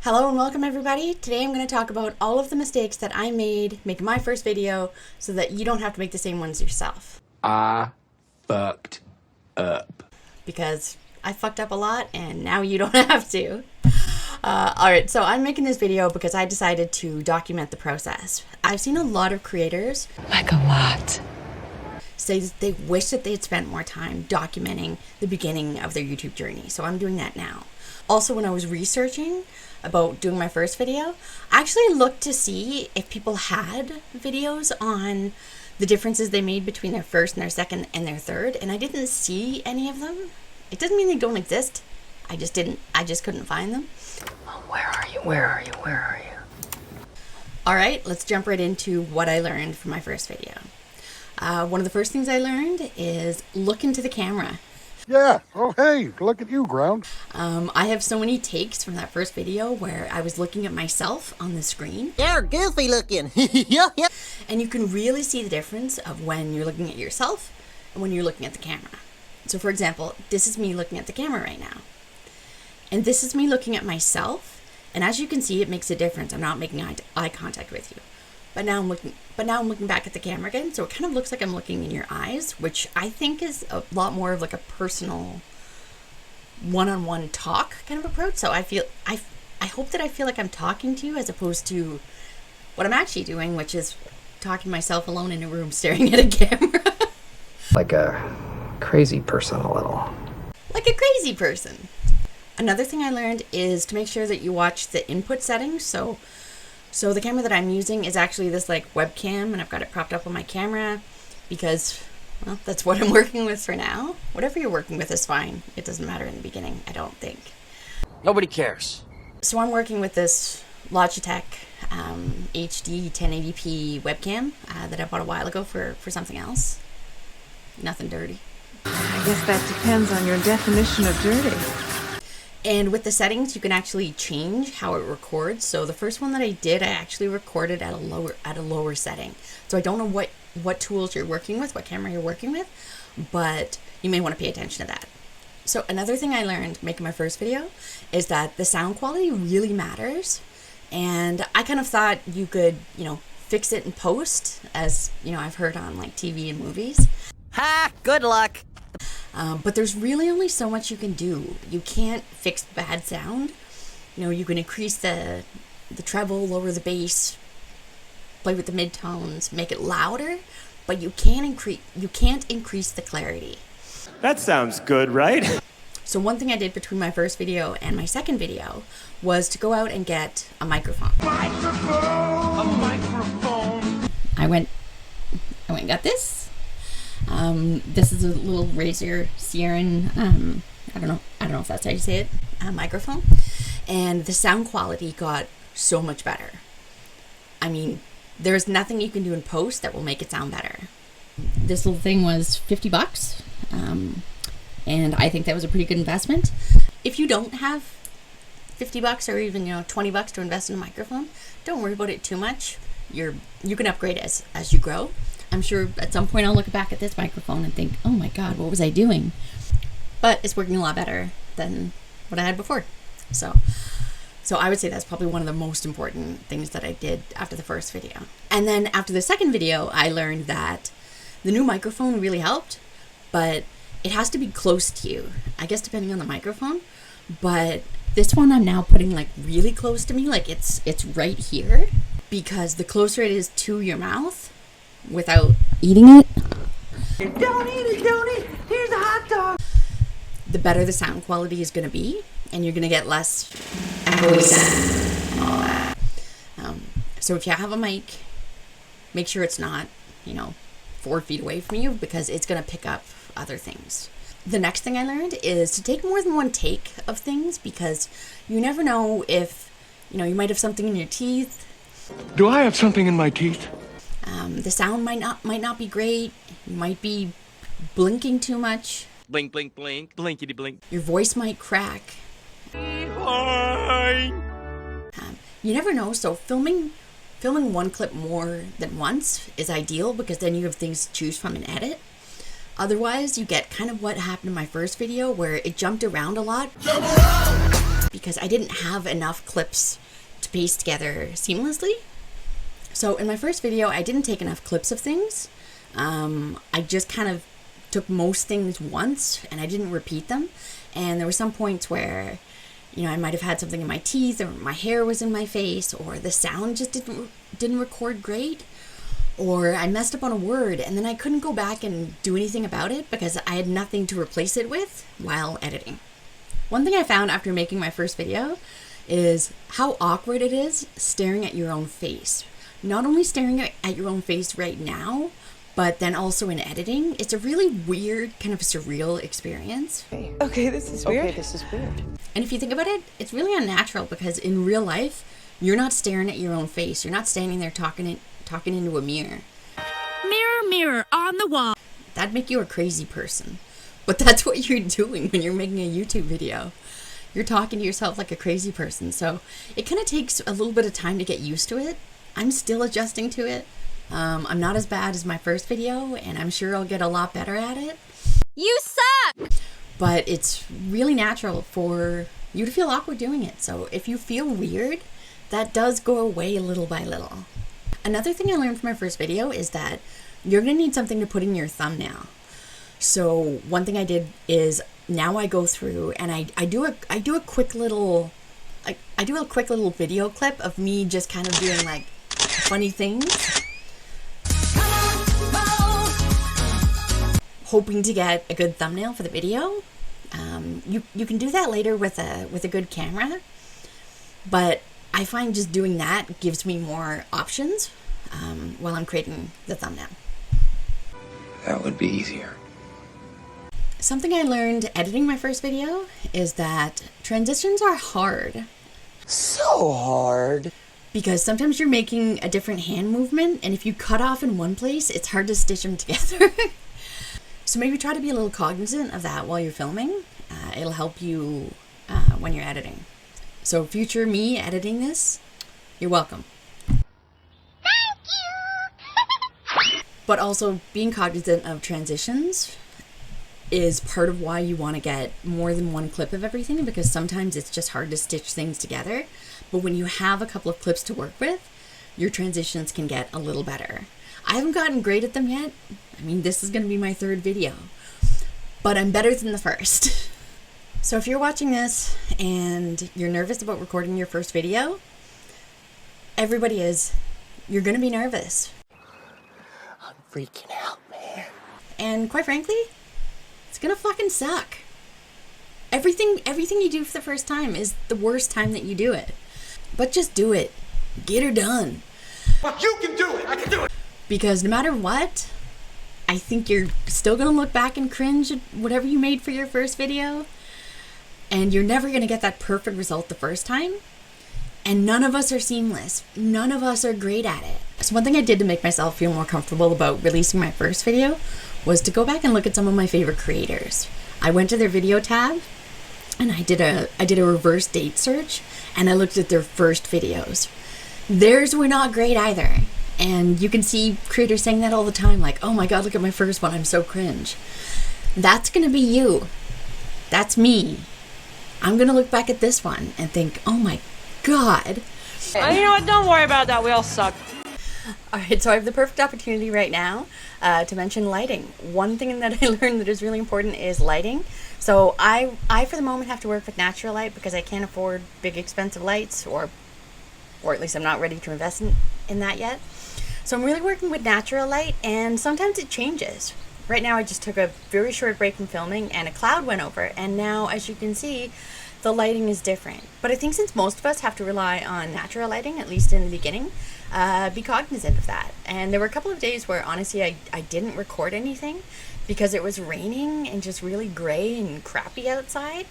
Hello and welcome everybody. Today I'm going to talk about all of the mistakes that I made making my first video so that you don't have to make the same ones yourself. I fucked up. Because I fucked up a lot and now you don't have to. Alright, so I'm making this video because I decided to document the process. I've seen a lot of creators, say that they wish that they had spent more time documenting the beginning of their YouTube journey. So I'm doing that now. Also, when I was researching about doing my first video, I actually looked to see if people had videos on the differences they made between their first and their second and their third, and I didn't see any of them. It doesn't mean they don't exist. I just couldn't find them. Oh, where are you? Alright, let's jump right into what I learned from my first video. One of the first things I learned is look into the camera. Yeah. Oh, hey, look at you, Ground. I have so many takes from that first video where I was looking at myself on the screen. You're goofy looking. Yeah. And you can really see the difference of when you're looking at yourself and when you're looking at the camera. So for example, this is me looking at the camera right now. And this is me looking at myself. And as you can see, it makes a difference. I'm not making eye contact with you. But now I'm looking back at the camera again, so it kind of looks like I'm looking in your eyes, which I think is a lot more of like a personal one-on-one talk kind of approach. So I hope that I feel like I'm talking to you as opposed to what I'm actually doing, which is talking to myself alone in a room staring at a camera. Like a crazy person a little. Like a crazy person. Another thing I learned is to make sure that you watch the input settings. So the camera that I'm using is actually this like webcam, and I've got it propped up on my camera because, well, that's what I'm working with for now. Whatever you're working with is fine. It doesn't matter in the beginning, I don't think. Nobody cares. So I'm working with this Logitech HD 1080p webcam that I bought a while ago for something else. Nothing dirty. I guess that depends on your definition of dirty. And with the settings, you can actually change how it records. So the first one that I did, I actually recorded at a lower setting. So I don't know what tools you're working with, what camera you're working with, but you may want to pay attention to that. So another thing I learned making my first video is that the sound quality really matters. And I kind of thought you could, fix it in post, as, I've heard on like TV and movies. Ha! Good luck. But there's really only so much you can do. You can't fix bad sound. You can increase the treble, lower the bass, play with the midtones, make it louder, but you can't increase the clarity. That sounds good, right? So one thing I did between my first video and my second video was to go out and get a microphone. A microphone. I went and got this. This is a little Razer Seiren, I don't know if that's how you say it, microphone. And the sound quality got so much better. I mean, there's nothing you can do in post that will make it sound better. This little thing was $50, and I think that was a pretty good investment. If you don't have $50 or even, $20 to invest in a microphone, don't worry about it too much. You can upgrade as you grow. I'm sure at some point I'll look back at this microphone and think, oh my God, what was I doing? But it's working a lot better than what I had before. So I would say that's probably one of the most important things that I did after the first video. And then after the second video, I learned that the new microphone really helped, but it has to be close to you. I guess depending on the microphone, but this one I'm now putting like really close to me, like it's right here, because the closer it is to your mouth, without eating it. Don't eat. Here's a hot dog. The better the sound quality is going to be, and you're going to get less echoey sound and all that. So if you have a mic, make sure it's not, 4 feet away from you, because it's going to pick up other things. The next thing I learned is to take more than one take of things, because you never know if, you might have something in your teeth. Do I have something in my teeth? The sound might not be great. You might be blinking too much. Blink, blink, blink. Blinkity blink. Your voice might crack. You never know. So filming one clip more than once is ideal, because then you have things to choose from and edit. Otherwise, you get kind of what happened in my first video, where it jumped around a lot. because I didn't have enough clips to paste together seamlessly. So in my first video, I didn't take enough clips of things. I just kind of took most things once and I didn't repeat them. And there were some points where, you know, I might have had something in my teeth, or my hair was in my face, or the sound just didn't record great, or I messed up on a word and then I couldn't go back and do anything about it because I had nothing to replace it with while editing. One thing I found after making my first video is how awkward it is staring at your own face. Not only staring at your own face right now, but then also in editing. It's a really weird, kind of surreal experience. Okay, this is weird. And if you think about it, it's really unnatural because in real life, you're not staring at your own face. You're not standing there talking into a mirror. Mirror, mirror on the wall. That'd make you a crazy person. But that's what you're doing when you're making a YouTube video. You're talking to yourself like a crazy person. So it kind of takes a little bit of time to get used to it. I'm still adjusting to it. I'm not as bad as my first video, and I'm sure I'll get a lot better at it. You suck! But it's really natural for you to feel awkward doing it. So if you feel weird, that does go away little by little. Another thing I learned from my first video is that you're going to need something to put in your thumbnail. So one thing I did is now I go through and I do a quick little video clip of me just kind of doing like funny things, hoping to get a good thumbnail for the video. You can do that later with a good camera, but I find just doing that gives me more options while I'm creating the thumbnail. That would be easier. Something I learned editing my first video is that transitions are hard. So hard. Because sometimes you're making a different hand movement, and if you cut off in one place, it's hard to stitch them together. So maybe try to be a little cognizant of that while you're filming. It'll help you when you're editing. So future me editing this, you're welcome. Thank you! But also being cognizant of transitions is part of why you want to get more than one clip of everything, because sometimes it's just hard to stitch things together. But when you have a couple of clips to work with, your transitions can get a little better. I haven't gotten great at them yet. I mean, this is going to be my third video, but I'm better than the first. So if you're watching this and you're nervous about recording your first video, everybody is. You're going to be nervous. I'm freaking out, man. And quite frankly, it's going to fucking suck. Everything you do for the first time is the worst time that you do it. But just do it. Get her done. But you can do it! I can do it! Because no matter what, I think you're still going to look back and cringe at whatever you made for your first video. And you're never going to get that perfect result the first time. And none of us are seamless. None of us are great at it. So one thing I did to make myself feel more comfortable about releasing my first video was to go back and look at some of my favorite creators. I went to their video tab and I did a reverse date search, and I looked at their first videos. Theirs were not great either. And you can see creators saying that all the time, like, oh my god, look at my first one, I'm so cringe. That's gonna be you. That's me. I'm gonna look back at this one and think, oh my god. You know what, don't worry about that, we all suck. Alright, so I have the perfect opportunity right now to mention lighting. One thing that I learned that is really important is lighting. So I for the moment have to work with natural light because I can't afford big expensive lights, or at least I'm not ready to invest in that yet. So I'm really working with natural light, and sometimes it changes. Right now I just took a very short break from filming and a cloud went over, and now as you can see the lighting is different. But I think since most of us have to rely on natural lighting, at least in the beginning, be cognizant of that. And there were a couple of days where honestly I didn't record anything because it was raining and just really gray and crappy outside,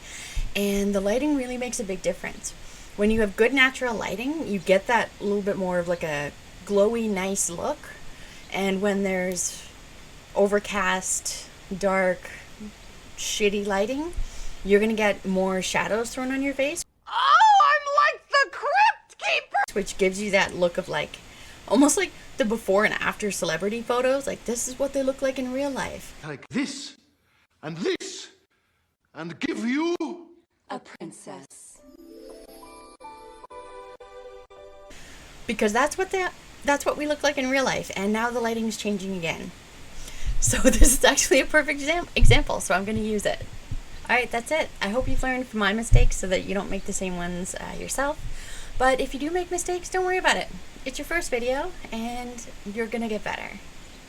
and the lighting really makes a big difference. When you have good natural lighting, you get that little bit more of like a glowy, nice look. And when there's overcast, dark, shitty lighting, you're gonna get more shadows thrown on your face. Oh, I'm like the Crypt Keeper! Which gives you that look of like, almost like the before and after celebrity photos. Like, this is what they look like in real life. Like this, and give you a princess. because that's what we look like in real life, and now the lighting is changing again. So this is actually a perfect example, so I'm going to use it. Alright, that's it. I hope you've learned from my mistakes so that you don't make the same ones yourself. But if you do make mistakes, don't worry about it. It's your first video, and you're going to get better.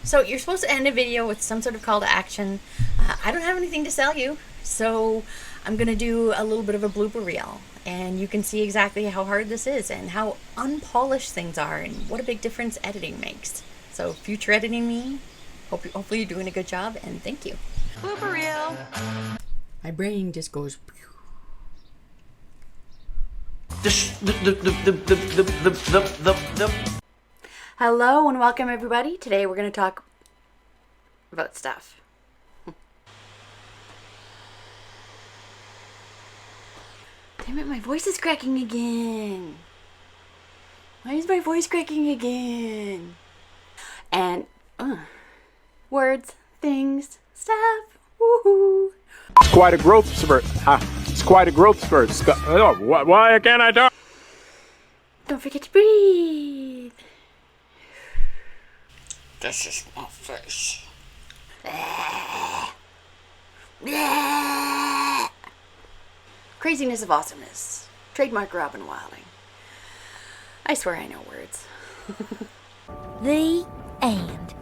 So you're supposed to end a video with some sort of call to action. I don't have anything to sell you, so I'm going to do a little bit of a blooper reel. And you can see exactly how hard this is and how unpolished things are and what a big difference editing makes. So future editing me, hopefully you're doing a good job, and thank you. Blooper reel. My brain just goes... Hello and welcome everybody. Today we're going to talk about stuff. Damn it, my voice is cracking again. Why is my voice cracking again? And words, things, stuff. Woohoo. It's quite a growth spurt. It's quite a growth spurt. Why can't I talk? Don't forget to breathe. This is my face. Craziness of awesomeness. Trademark Robin Wilding. I swear I know words. The end.